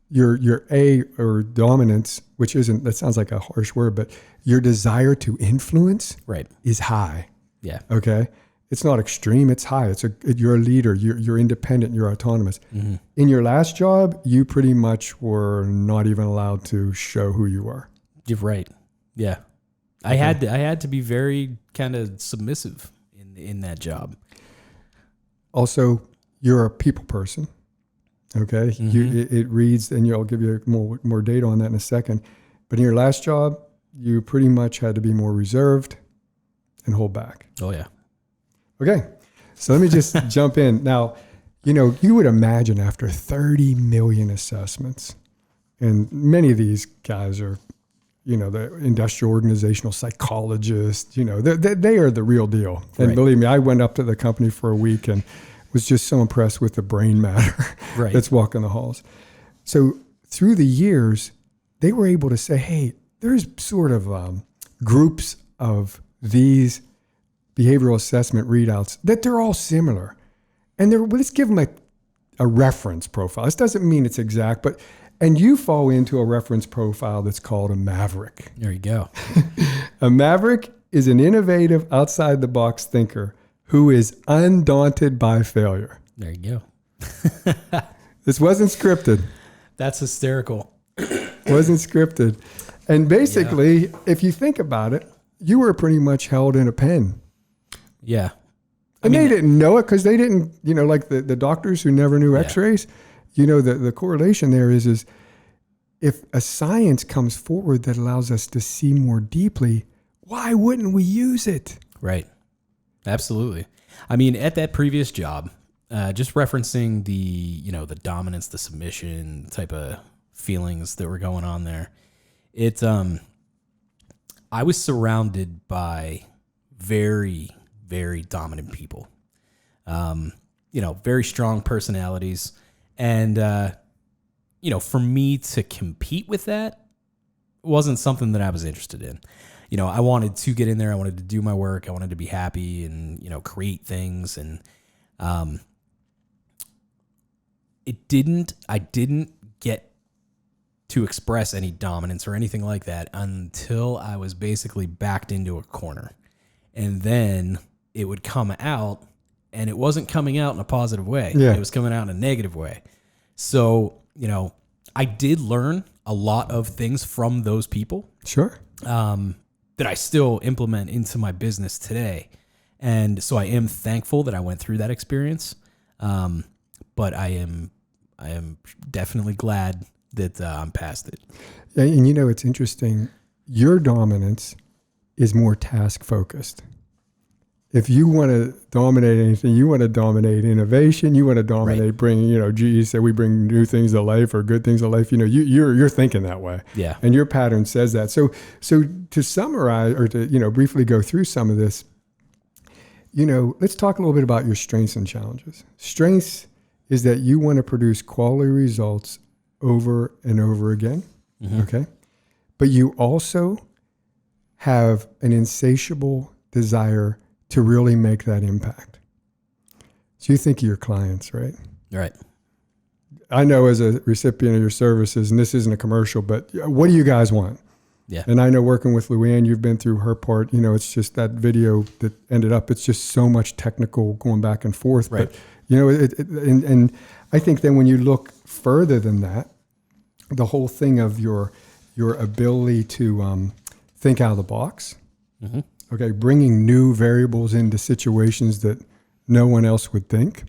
your A or dominance, which isn't, that sounds like a harsh word, but your desire to influence is high. Yeah. Okay. It's not extreme. It's high. You're a leader. You're independent. You're autonomous. Mm-hmm. In your last job, you pretty much were not even allowed to show who you are. You're right. Yeah. Okay. I had to be very kind of submissive in that job. Also, you're a people person. Okay. Mm-hmm. It reads, and I'll give you more data on that in a second. But in your last job, you pretty much had to be more reserved and hold back. Oh, yeah. Okay. So let me just jump in. Now, you would imagine after 30 million assessments, and many of these guys are, the industrial organizational psychologists, they are the real deal. And believe me, I went up to the company for a week and was just so impressed with the brain matter that's walking the halls. So through the years, they were able to say, hey, there's sort of groups of these behavioral assessment readouts that they're all similar. And let's give them a reference profile. This doesn't mean it's exact, and you fall into a reference profile that's called a maverick. There you go. A maverick is an innovative, outside-the-box thinker who is undaunted by failure. There you go. This wasn't scripted. That's hysterical. Wasn't scripted. And basically, if you think about it, you were pretty much held in a pen. Yeah. And they didn't know it because they didn't, like the doctors who never knew x-rays, the correlation there is if a science comes forward that allows us to see more deeply, why wouldn't we use it? Right. Absolutely. I mean, at that previous job, just referencing the dominance, the submission type of feelings that were going on there, I was surrounded by very, very dominant people, very strong personalities. And, for me to compete with that wasn't something that I was interested in. I wanted to get in there. I wanted to do my work. I wanted to be happy and, create things. And I didn't get to express any dominance or anything like that until I was basically backed into a corner. And then it would come out, and it wasn't coming out in a positive way. Yeah. It was coming out in a negative way. So, I did learn a lot of things from those people. Sure. That I still implement into my business today. And so I am thankful that I went through that experience. But I am I am definitely glad that I'm past it. And it's interesting. Your dominance is more task focused. If you want to dominate anything, you want to dominate innovation. You want to dominate bringing, GE said we bring new things to life or good things to life. You're thinking that way. Yeah. And your pattern says that. So to summarize or to, briefly go through some of this, let's talk a little bit about your strengths and challenges. Strengths is that you want to produce quality results over and over again. Mm-hmm. Okay. But you also have an insatiable desire to really make that impact. So you think of your clients, right? Right. I know as a recipient of your services, and this isn't a commercial, but what do you guys want? Yeah. And I know working with Luann, you've been through her part, it's just that video that ended up, it's just so much technical going back and forth. Right. But, and I think then when you look further than that, the whole thing of your ability to think out of the box, mm-hmm. Okay, bringing new variables into situations that no one else would think.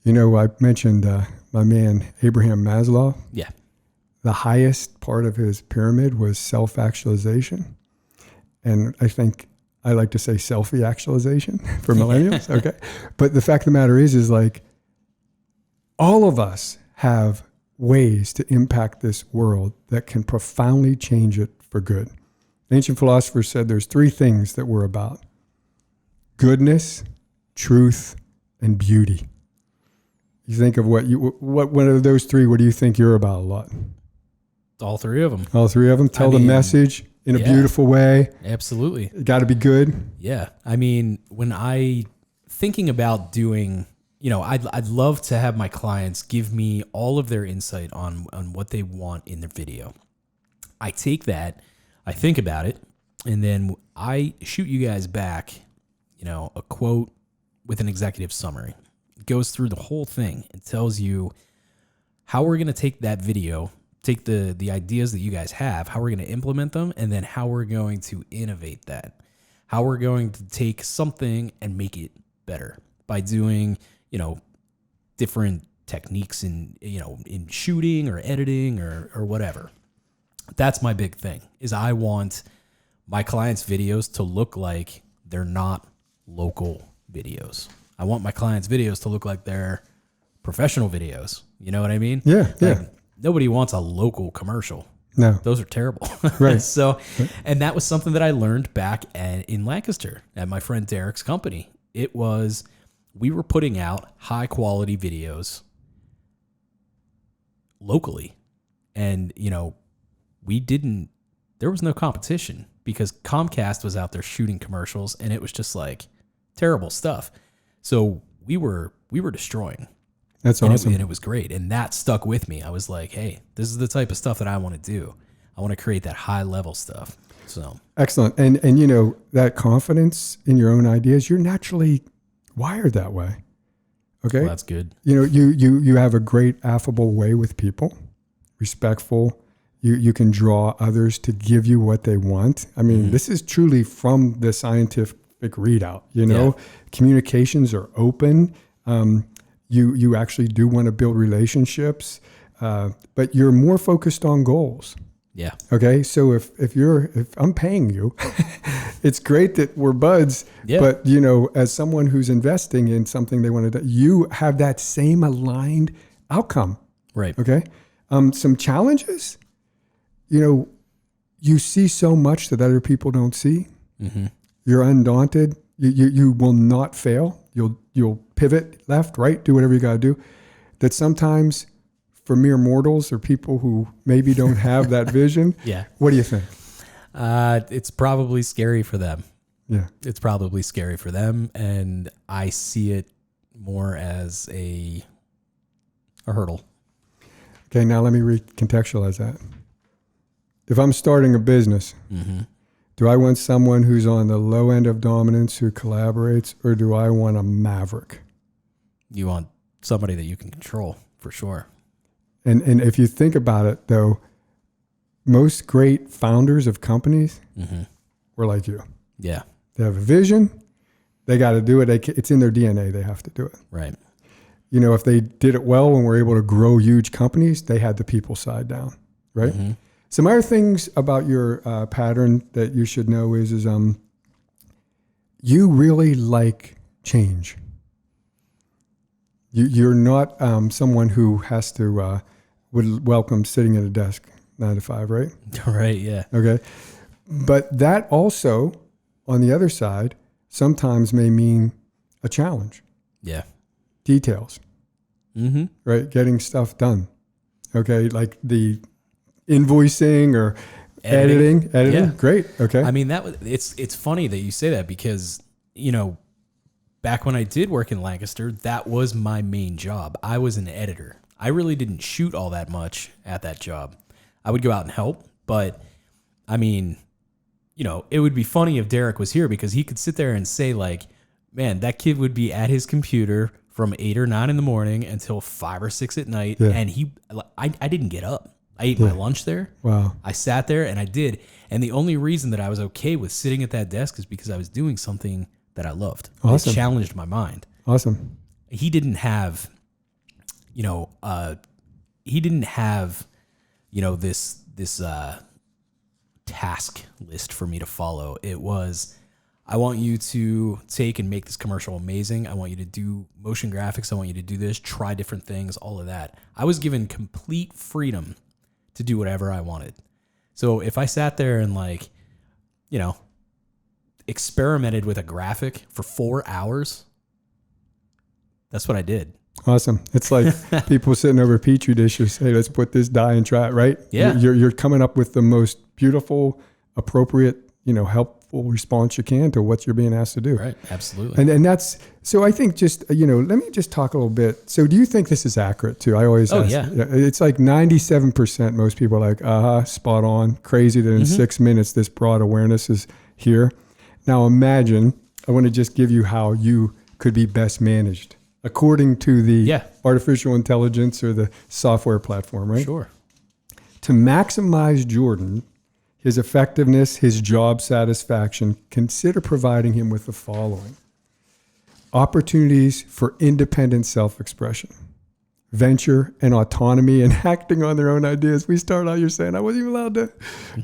I mentioned my man, Abraham Maslow. Yeah. The highest part of his pyramid was self-actualization. And I think I like to say selfie-actualization for millennials. Okay. But the fact of the matter is like all of us have ways to impact this world that can profoundly change it for good. Ancient philosophers said there's three things that we're about: goodness, truth, and beauty. You think of what one of those three, what do you think you're about a lot? All three of them. All three of them. Tell the message in a beautiful way. Absolutely. Got to be good. Yeah. I mean, when thinking about doing, I'd love to have my clients give me all of their insight on what they want in their video. I take that, I think about it, and then I shoot you guys back, a quote with an executive summary. It goes through the whole thing and tells you how we're going to take that video, take the ideas that you guys have, how we're going to implement them, and then how we're going to innovate that, how we're going to take something and make it better by doing, different techniques in shooting or editing or whatever. That's my big thing, is I want my clients' videos to look like they're not local videos. I want my clients' videos to look like they're professional videos. You know what I mean? Yeah. Nobody wants a local commercial. No. Those are terrible. Right. And that was something that I learned back in Lancaster at my friend Derek's company. We were putting out high quality videos locally. And, there was no competition because Comcast was out there shooting commercials and it was just like terrible stuff. So we were destroying. That's awesome. And it was great. And that stuck with me. I was like, hey, this is the type of stuff that I want to do. I want to create that high level stuff. So excellent. And that confidence in your own ideas, you're naturally wired that way. Okay. Well, that's good. You have a great affable way with people, respectful. You can draw others to give you what they want. I mean, mm-hmm. This is truly from the scientific readout, communications are open. You actually do want to build relationships, but you're more focused on goals. Yeah. Okay. So if I'm paying you, it's great that we're buds, but as someone who's investing in something they want to do, you have that same aligned outcome. Right. Okay. Some challenges, you see so much that other people don't see. Mm-hmm. You're undaunted. You will not fail. You'll pivot left, right, do whatever you got to do. That sometimes for mere mortals or people who maybe don't have that vision. Yeah. What do you think? It's probably scary for them. Yeah. It's probably scary for them. And I see it more as a hurdle. Okay. Now let me recontextualize that. If I'm starting a business, mm-hmm. Do I want someone who's on the low end of dominance who collaborates, or do I want a maverick? You want somebody that you can control, for sure. And if you think about it, though, most great founders of companies mm-hmm. were like you. Yeah. They have a vision. They got to do it. It's in their DNA. They have to do it. Right. if they did it well and were able to grow huge companies, they had the people side down, right? Mm-hmm. Some other things about your pattern that you should know is you really like change. You're not someone who has to would welcome sitting at a desk 9 to 5, right? Right. Yeah. Okay. But that also, on the other side, sometimes may mean a challenge. Yeah. Details. Mm-hmm. Right? Getting stuff done. Okay. Like the invoicing or editing. Yeah. Great. Okay. I mean, it's funny that you say that because, back when I did work in Lancaster, that was my main job. I was an editor. I really didn't shoot all that much at that job. I would go out and help, but I mean, it would be funny if Derek was here because he could sit there and say like, man, that kid would be at his computer from 8 or 9 in the morning until 5 or 6 at night. Yeah. And I didn't get up. I ate my lunch there. Wow. I sat there and I did. And the only reason that I was okay with sitting at that desk is because I was doing something that I loved. Awesome. It challenged my mind. Awesome. He didn't have, this task list for me to follow. It was, I want you to take and make this commercial amazing. I want you to do motion graphics. I want you to do this, try different things, all of that. I was given complete freedom to do whatever I wanted. So if I sat there and experimented with a graphic for 4 hours, that's what I did. Awesome. It's like people sitting over Petri dishes. Hey, let's put this dye and try it, right? Yeah. You're coming up with the most beautiful, appropriate, helpful response you can to what you're being asked to do. Right. Absolutely. And that's, so I think just, let me just talk a little bit. So do you think this is accurate too? I always ask. Yeah. It's like 97%. Most people are like, spot on. Crazy that in 6 minutes, this broad awareness is here. Now imagine, I want to just give you how you could be best managed according to the artificial intelligence or the software platform, right? Sure. To maximize Jordan, his effectiveness, his job satisfaction, consider providing him with the following: opportunities for independent self-expression, venture and autonomy, and acting on their own ideas. We start out, you're saying, I wasn't even allowed to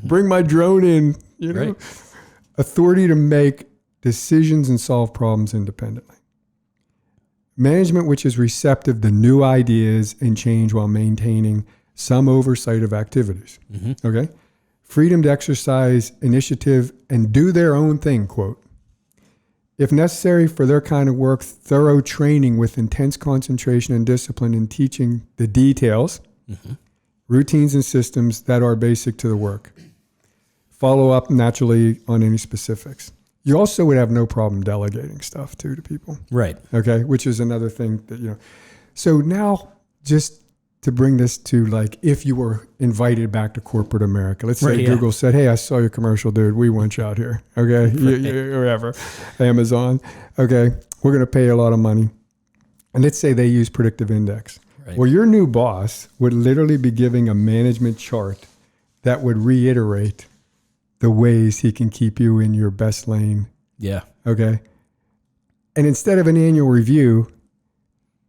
bring my drone in, Right. Authority to make decisions and solve problems independently. Management which is receptive to new ideas and change while maintaining some oversight of activities. Mm-hmm. Okay? Freedom to exercise initiative and do their own thing, quote. If necessary for their kind of work, thorough training with intense concentration and discipline in teaching the details, routines and systems that are basic to the work. Follow up naturally on any specifics. You also would have no problem delegating stuff too to people. Right. Okay. Which is another thing that, so now just to bring this to like, if you were invited back to corporate America, let's say Google said, hey, I saw your commercial, dude. We want you out here. Okay. Wherever. Amazon. Okay. We're going to pay you a lot of money. And let's say they use predictive index. Right. Well, your new boss would literally be giving a management chart that would reiterate the ways he can keep you in your best lane. Yeah. Okay. And instead of an annual review,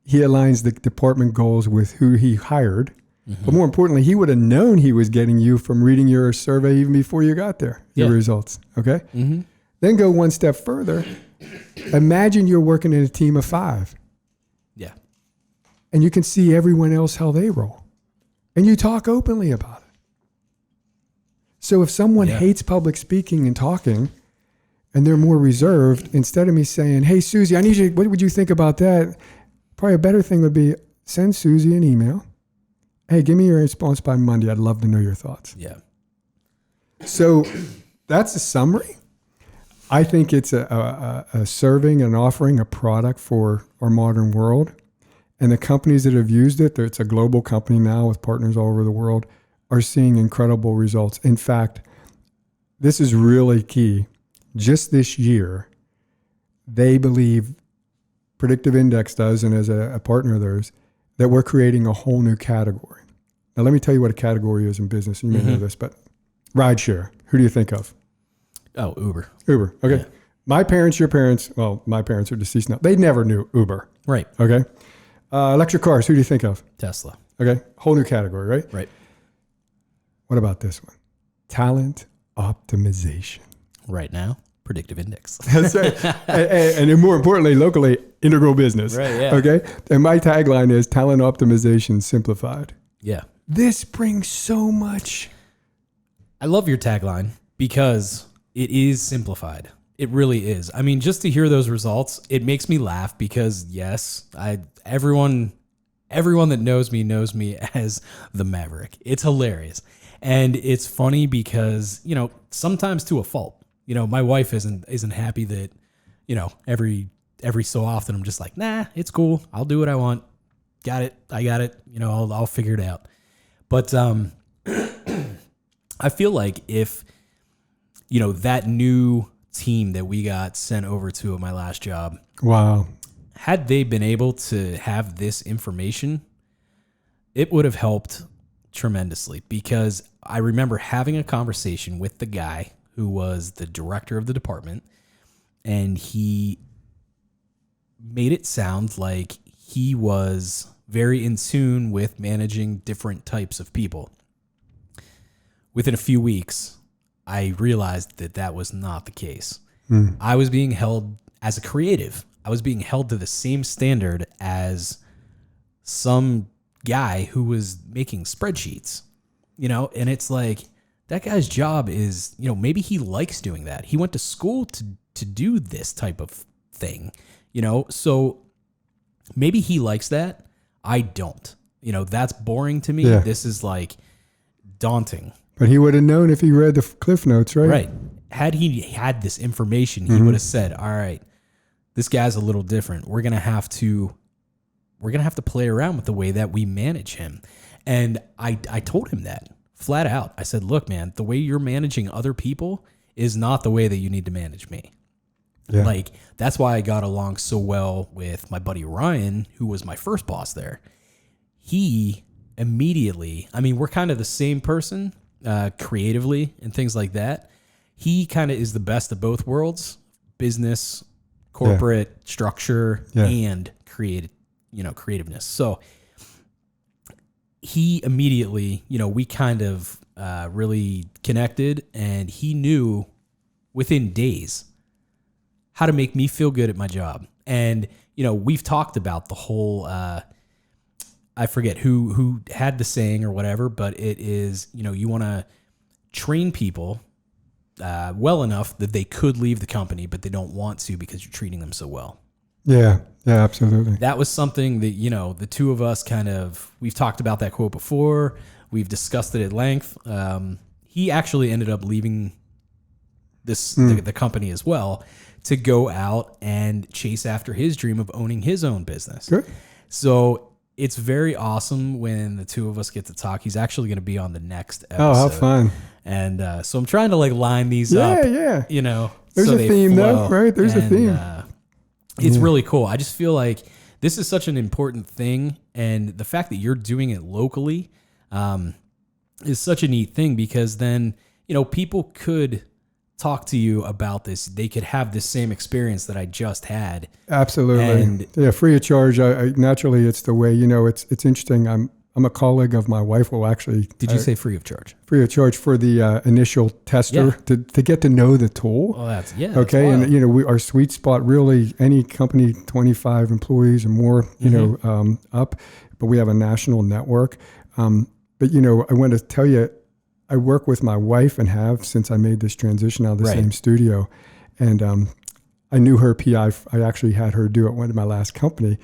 he aligns the department goals with who he hired. Mm-hmm. But more importantly, he would have known he was getting you from reading your survey even before you got there, the results. Okay. Mm-hmm. Then go one step further. Imagine you're working in a team of 5. Yeah. And you can see everyone else how they roll. And you talk openly about it. So if someone hates public speaking and talking and they're more reserved, instead of me saying, hey, Susie, I need you, what would you think about that? Probably a better thing would be send Susie an email. Hey, give me your response by Monday. I'd love to know your thoughts. Yeah. So that's a summary. I think it's a serving and offering a product for our modern world. And the companies that have used it, it's a global company now with partners all over the world, are seeing incredible results. In fact, this is really key. Just this year, they believe, Predictive Index does, and as a partner of theirs, that we're creating a whole new category. Now, let me tell you what a category is in business. You may know this, but rideshare. Who do you think of? Oh, Uber. Uber. Okay. Yeah. My parents, your parents, well, my parents are deceased now. They never knew Uber. Right. Okay. Electric cars. Who do you think of? Tesla. Okay. Whole new category, right? Right. What about this one? Talent optimization. Right now, predictive index. That's right. And more importantly, locally, integral business. Right, yeah. Okay. And my tagline is talent optimization simplified. Yeah. This brings so much. I love your tagline because it is simplified. It really is. I mean, just to hear those results, it makes me laugh because yes, everyone that knows me as the Maverick. It's hilarious. And it's funny because, sometimes to a fault. My wife isn't happy that, every so often I'm just like, nah, it's cool. I'll do what I want. Got it. I got it. I'll figure it out. But I feel like if, that new team that we got sent over to at my last job, Wow. had they been able to have this information, it would have helped tremendously because I remember having a conversation with the guy who was the director of the department, and he made it sound like he was very in tune with managing different types of people. Within a few weeks, I realized that was not the case. I was being held as a creative. I was being held to the same standard as some guy who was making spreadsheets, and it's like that guy's job is, maybe he likes doing that. He went to school to do this type of thing, so maybe he likes that. I don't, that's boring to me. Yeah. This is like daunting. But he would have known if he read the Cliff Notes, right? Right. Had he had this information, he would have said, all right, this guy's a little different. We're going to have to play around with the way that we manage him. And I told him that flat out. I said, look, man, the way you're managing other people is not the way that you need to manage me. Yeah. Like, that's why I got along so well with my buddy Ryan, who was my first boss there. He immediately, we're kind of the same person, creatively and things like that. He kind of is the best of both worlds, business, corporate structure, and creativeness. So he immediately, we kind of really connected, and he knew within days how to make me feel good at my job. And, we've talked about the whole, I forget who had the saying or whatever, but it is, you want to train people well enough that they could leave the company, but they don't want to because you're treating them so well. Yeah, absolutely. That was something that, the two of us we've talked about that quote before. We've discussed it at length. He actually ended up leaving the company as well to go out and chase after his dream of owning his own business. Good. So it's very awesome when the two of us get to talk. He's actually going to be on the next episode. Oh, how fun. And so I'm trying to line these up. Yeah. There's so a they theme flow. though, right? There's a theme. It's really cool. I just feel like this is such an important thing. And the fact that you're doing it locally is such a neat thing because then, people could talk to you about this. They could have this same experience that I just had. Absolutely. And free of charge. I naturally, it's the way, it's interesting. I'm a colleague of my wife will actually. Did you say free of charge? Free of charge for the initial tester to get to know the tool. Oh, that's okay. That's and our sweet spot really any company 25 employees or more, up, but we have a national network. But I want to tell you, I work with my wife and have since I made this transition out of the same studio, and I knew her PI. I actually had her do it one of my last company.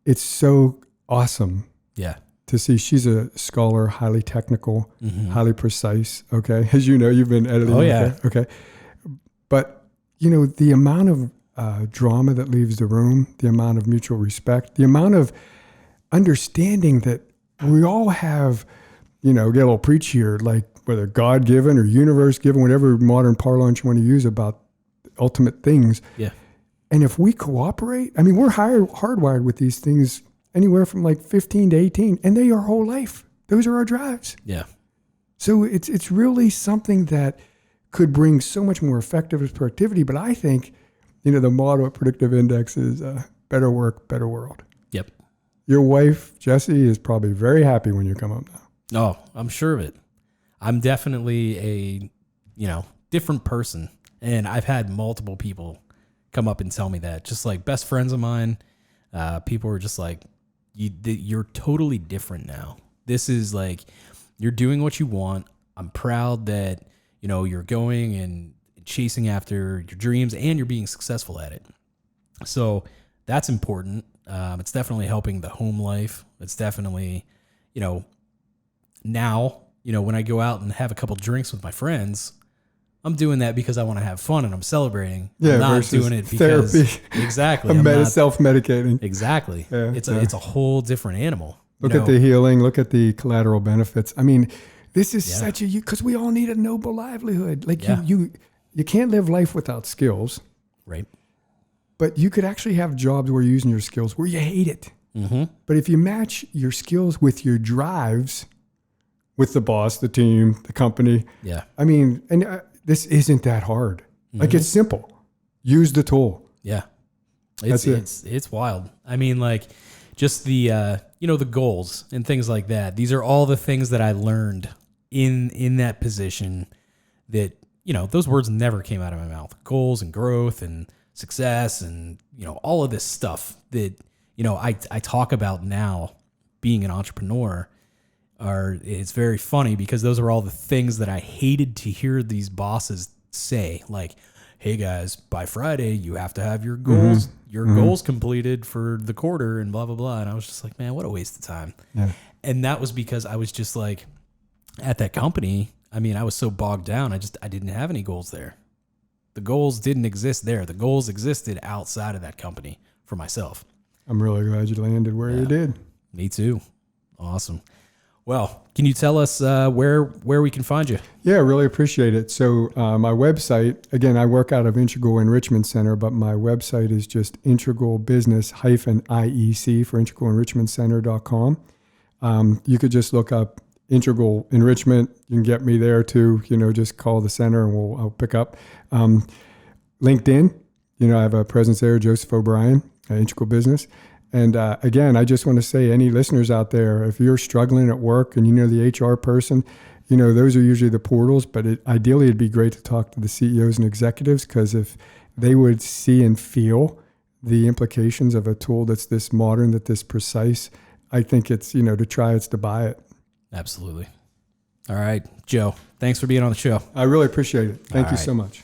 It's so awesome. Yeah. To see she's a scholar, highly technical, highly precise. Okay. As you know, you've been editing. Oh, yeah. Okay. But, the amount of drama that leaves the room, the amount of mutual respect, the amount of understanding that we all have, get a little preach here, like whether God given or universe given, whatever modern parlance you want to use about ultimate things. Yeah. And if we cooperate, we're hardwired with these things anywhere from like 15 to 18, and they are our whole life. Those are our drives. Yeah. So it's really something that could bring so much more effectiveness, productivity. But I think, the motto of predictive index is better work, better world. Yep. Your wife, Jessie, is probably very happy when you come up now. Oh, I'm sure of it. I'm definitely a, different person. And I've had multiple people come up and tell me that. Just like best friends of mine, people were just like, you're totally different now. This is like, you're doing what you want. I'm proud that, you're going and chasing after your dreams and you're being successful at it. So that's important. It's definitely helping the home life. It's definitely, now, when I go out and have a couple drinks with my friends, I'm doing that because I want to have fun and I'm celebrating. Yeah, I'm not versus doing it because therapy. Exactly. I'm self-medicating. Exactly. Yeah, it's a whole different animal. Look at the healing. Look at the collateral benefits. I mean, this is such a, because we all need a noble livelihood. Like you can't live life without skills. Right. But you could actually have jobs where you're using your skills where you hate it. Mm-hmm. But if you match your skills with your drives, with the boss, the team, the company. Yeah. I mean, and this isn't that hard. Like it's simple. Use the tool. Yeah. It's wild. I mean, like just the, the goals and things like that. These are all the things that I learned in that position that, those words never came out of my mouth. Goals and growth and success and, all of this stuff that, I talk about now being an entrepreneur. It's very funny because those are all the things that I hated to hear these bosses say, like, hey guys, by Friday you have to have your goals, goals completed for the quarter and blah, blah, blah. And I was just like, man, what a waste of time. Yeah. And that was because I was just like at that company. I mean, I was so bogged down. I didn't have any goals there. The goals didn't exist there. The goals existed outside of that company for myself. I'm really glad you landed where you did. Me too. Awesome. Well, can you tell us where we can find you? Yeah, really appreciate it. So my website, again, I work out of Integral Enrichment Center, but my website is just integralbusiness-iec for integralenrichmentcenter.com. You could just look up Integral Enrichment. You can get me there too. Just call the center and I'll pick up. LinkedIn, I have a presence there, Joseph O'Brien, Integral Business. And again, I just want to say, any listeners out there, if you're struggling at work and the HR person, those are usually the portals, but ideally it'd be great to talk to the CEOs and executives, because if they would see and feel the implications of a tool that's this modern, that this precise, I think it's, to try it's to buy it. Absolutely. All right, Joe, thanks for being on the show. I really appreciate it. Thank you right. so much.